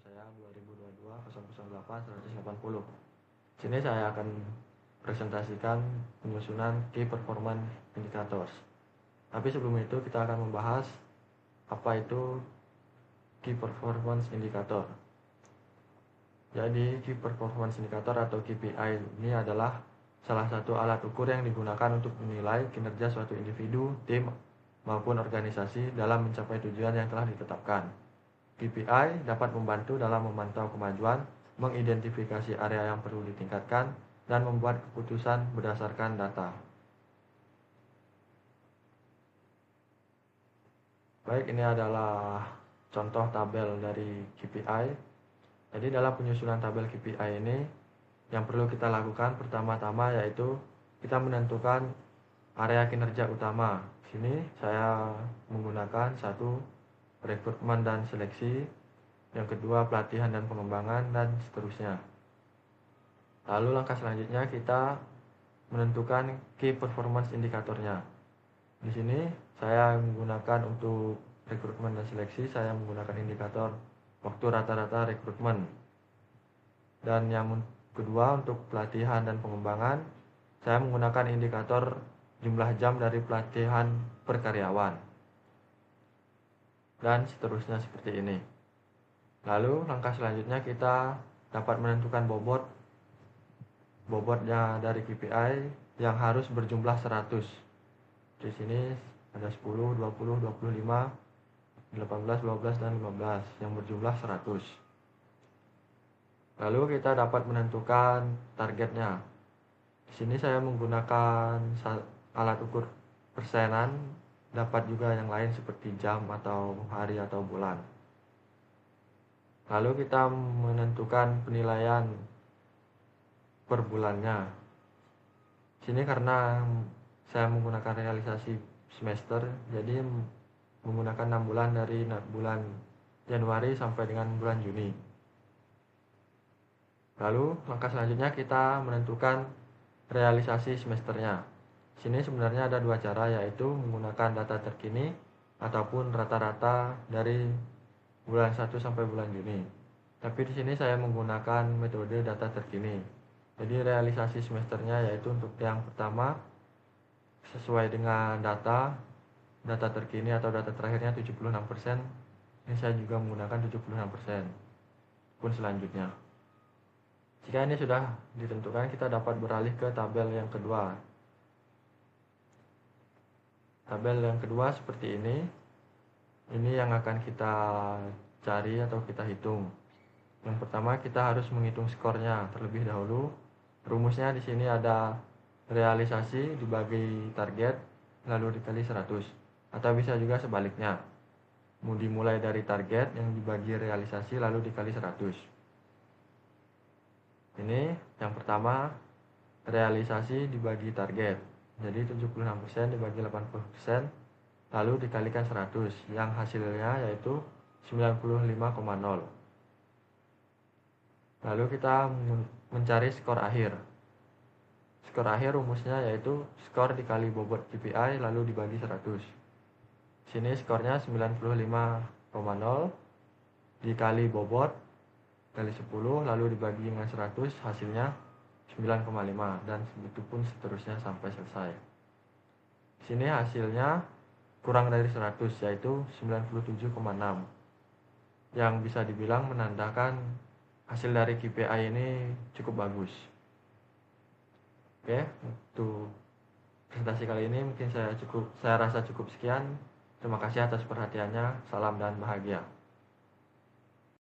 saya 2022-008-180. Sini saya akan presentasikan penyusunan Key Performance Indicators. Tapi sebelum itu kita akan membahas apa itu Key Performance Indicator. Jadi Key Performance Indicator atau KPI ini adalah salah satu alat ukur yang digunakan untuk menilai kinerja suatu individu, tim, maupun organisasi dalam mencapai tujuan yang telah ditetapkan. KPI dapat membantu dalam memantau kemajuan, mengidentifikasi area yang perlu ditingkatkan, dan membuat keputusan berdasarkan data. Baik, ini adalah contoh tabel dari KPI. Jadi dalam penyusunan tabel KPI ini, yang perlu kita lakukan pertama-tama yaitu kita menentukan area kinerja utama. Di sini saya menggunakan satu, rekrutmen dan seleksi, yang kedua pelatihan dan pengembangan, dan seterusnya. Lalu langkah selanjutnya kita menentukan key performance indikatornya. Di sini saya menggunakan untuk rekrutmen dan seleksi, saya menggunakan indikator waktu rata-rata rekrutmen. Dan yang kedua untuk pelatihan dan pengembangan, saya menggunakan indikator jumlah jam dari pelatihan per karyawan. Dan seterusnya seperti ini. Lalu langkah selanjutnya kita dapat menentukan bobotnya dari KPI yang harus berjumlah 100. Di sini ada 10, 20, 25, 18, 12, dan 15 yang berjumlah 100. Lalu kita dapat menentukan targetnya. Di sini saya menggunakan alat ukur persenan, dapat juga yang lain seperti jam atau hari atau bulan. Lalu kita menentukan penilaian per bulannya. Sini karena saya menggunakan realisasi semester, jadi menggunakan 6 bulan dari bulan Januari sampai dengan bulan Juni. Lalu langkah selanjutnya kita menentukan realisasi semesternya. Sini sebenarnya ada dua cara, yaitu menggunakan data terkini ataupun rata-rata dari bulan 1 sampai bulan Juni. Tapi di sini saya menggunakan metode data terkini. Jadi realisasi semesternya yaitu untuk yang pertama sesuai dengan data terkini atau data terakhirnya 76%. Ini saya juga menggunakan 76%. Pun selanjutnya. Jika ini sudah ditentukan, kita dapat beralih ke tabel yang kedua. Tabel yang kedua seperti ini. Ini yang akan kita cari atau kita hitung. Yang pertama kita harus menghitung skornya terlebih dahulu. Rumusnya di sini ada realisasi dibagi target lalu dikali 100. Atau bisa juga sebaliknya. Dimulai dari target yang dibagi realisasi lalu dikali 100. Ini yang pertama realisasi dibagi target. Jadi 76% dibagi 80% lalu dikalikan 100, yang hasilnya yaitu 95,0. Lalu kita mencari skor akhir. Skor akhir rumusnya yaitu skor dikali bobot KPI lalu dibagi 100. Sini skornya 95,0 dikali bobot kali 10 lalu dibagi dengan 100, hasilnya 9,5, dan begitu pun seterusnya sampai selesai. Sini hasilnya kurang dari 100 yaitu 97,6, yang bisa dibilang menandakan hasil dari KPI ini cukup bagus. Oke, untuk presentasi kali ini mungkin saya rasa cukup sekian. Terima kasih atas perhatiannya. Salam dan bahagia.